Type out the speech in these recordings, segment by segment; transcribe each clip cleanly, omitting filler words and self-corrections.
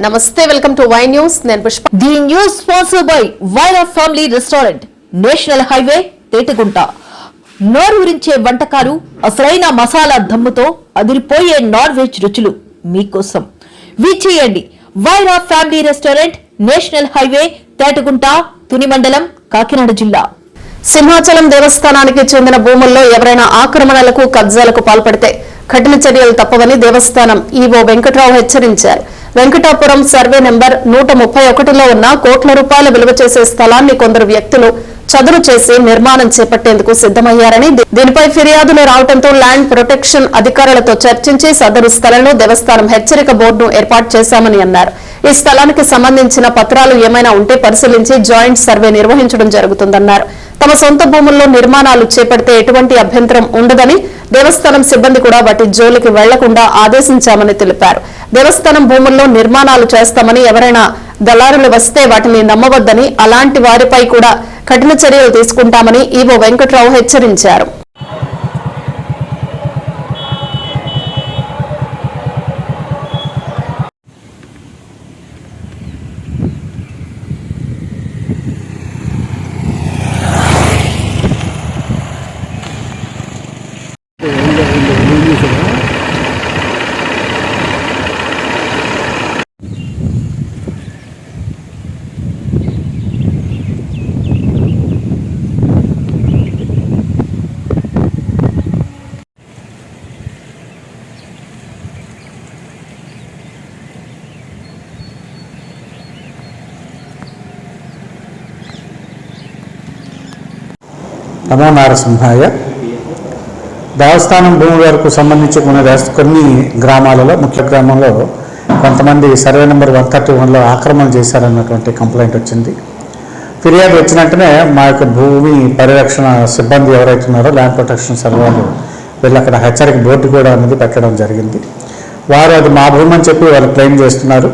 నమస్తే, welcome to Y news. నేను Pushpa. The news sponsored by Vaira family restaurant, national highway, Tetagunta. నోరూరించే వంటకాలు, అసలైన మసాలా దమ్ముతో అదిరిపోయే నాన్ వెజ్ రుచులు మీకోసం. విచ్చేయండి Vaira family restaurant, national highway, Tetagunta, Tuni మండలం, కాకినాడ జిల్లా. సింహాచలం దేవస్థానానికి చెందిన భూముల్లో ఎవరైనా ఆక్రమణలకు, కబ్జాలకు పాల్పడితే కఠిన చర్యలు తప్పవని దేవస్థానం ఈవో వెంకట్రావు హెచ్చరించారు. వెంకటాపురం సర్వే నెంబర్ 131లో ఉన్న కోట్ల రూపాయల విలువ చేసే స్థలాన్ని కొందరు వ్యక్తులు చదును చేసి నిర్మాణం చేపట్టేందుకు సిద్ధమయ్యారని, దీనిపై ఫిర్యాదులు రావడంతో ల్యాండ్ ప్రొటెక్షన్ అధికారులతో చర్చించి సదరు స్థలంలో దేవస్థానం హెచ్చరిక బోర్డును ఏర్పాటు చేశామని అన్నారు. ఈ స్థలానికి సంబంధించిన పత్రాలు ఏమైనా ఉంటే పరిశీలించి జాయింట్ సర్వే నిర్వహించడం జరుగుతుందన్నారు. తమ సొంత భూముల్లో నిర్మాణాలు చేపడితే ఎటువంటి అభ్యంతరం ఉండదని, దేవస్థానం సిబ్బంది కూడా వాటి జోలికి వెళ్లకుండా ఆదేశించామని తెలిపారు. దేవస్థానం భూముల్లో నిర్మాణాలు చేస్తామని ఎవరైనా దళారులు వస్తే వాటిని నమ్మవద్దని, అలాంటి వారిపై కూడా కఠిన చర్యలు తీసుకుంటామని ఈవో వెంకట్రావు హెచ్చరించారు. నమో నారసింహాయ. దేవస్థానం భూమి వరకు సంబంధించి కొన్ని గ్రామాలలో, ముఖ్య గ్రామంలో కొంతమంది సర్వే నెంబర్ 131లో ఆక్రమణ చేశారన్నటువంటి కంప్లైంట్ వచ్చింది. ఫిర్యాదు వచ్చిన వెంటనే మా యొక్క భూమి పరిరక్షణ సిబ్బంది ఎవరైతే ఉన్నారో ల్యాండ్ ప్రొటెక్షన్ సర్వేలు వీళ్ళు అక్కడ హెచ్చరిక బోర్డు కూడా అనేది పెట్టడం జరిగింది. వారు అది మా భూమి అని చెప్పి వాళ్ళు క్లెయిమ్ చేస్తున్నారు.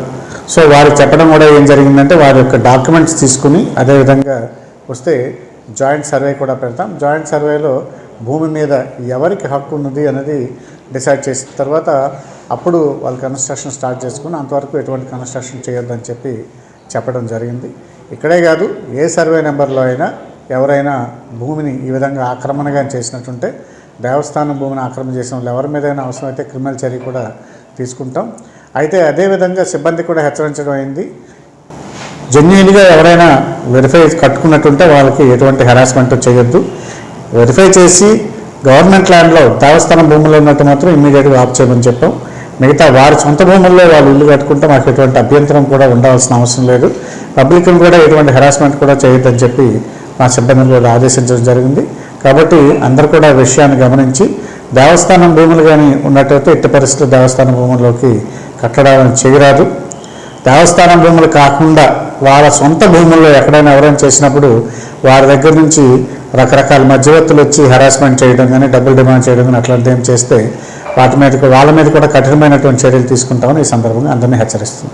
సో వారికి చెప్పడం కూడా ఏం జరిగిందంటే, వారి యొక్క డాక్యుమెంట్స్ తీసుకుని అదేవిధంగా వస్తే జాయింట్ సర్వే కూడా పెడతాం. జాయింట్ సర్వేలో భూమి మీద ఎవరికి హక్కు ఉన్నది అనేది డిసైడ్ చేసిన తర్వాత అప్పుడు వాళ్ళు కన్స్ట్రక్షన్ స్టార్ట్ చేసుకుని, అంతవరకు ఎటువంటి కన్స్ట్రక్షన్ చేయొద్దని చెప్పి చెప్పడం జరిగింది. ఇక్కడే కాదు, ఏ సర్వే నెంబర్లో అయినా ఎవరైనా భూమిని ఈ విధంగా ఆక్రమణగా చేసినట్టుంటే, దేవస్థానం భూమిని ఆక్రమణ చేసిన వాళ్ళు ఎవరి మీదైనా అవసరమైతే క్రిమినల్ చర్య కూడా తీసుకుంటాం. అయితే అదేవిధంగా సిబ్బంది కూడా హెచ్చరించడం అయింది. జెన్యున్గా ఎవరైనా వెరిఫై కట్టుకున్నట్టుంటే వాళ్ళకి ఎటువంటి హెరాస్మెంట్ చేయొద్దు. వెరిఫై చేసి గవర్నమెంట్ ల్యాండ్లో దేవస్థానం భూముల్లో ఉన్నట్టు మాత్రం ఇమ్మీడియట్గా ఆఫ్ చేయమని చెప్పాం. మిగతా వారి సొంత భూముల్లో వాళ్ళు ఇల్లు కట్టుకుంటే మాకు ఎటువంటి అభ్యంతరం కూడా ఉండాల్సిన అవసరం లేదు. పబ్లిక్ని కూడా ఎటువంటి హెరాస్మెంట్ కూడా చేయొద్దని చెప్పి మా సిబ్బందిని కూడా ఆదేశించడం జరిగింది. కాబట్టి అందరూ కూడా విషయాన్ని గమనించి దేవస్థానం భూములు కానీ ఉన్నట్టయితే ఎట్టి పరిస్థితుల్లో దేవస్థానం భూముల్లోకి కట్టడాలను చేయరాదు. దేవస్థానం భూములు కాకుండా వాళ్ళ సొంత భూముల్లో ఎక్కడైనా ఎవరైనా చేసినప్పుడు వారి దగ్గర నుంచి రకరకాల మధ్యవర్తులు వచ్చి హెరాస్మెంట్ చేయడం కానీ, డబ్బులు డిమాండ్ చేయడం కానీ అట్లాంటిది ఏం చేస్తే వాళ్ళ మీద కూడా కఠినమైనటువంటి చర్యలు తీసుకుంటామని ఈ సందర్భంగా అందరినీ హెచ్చరిస్తుంది.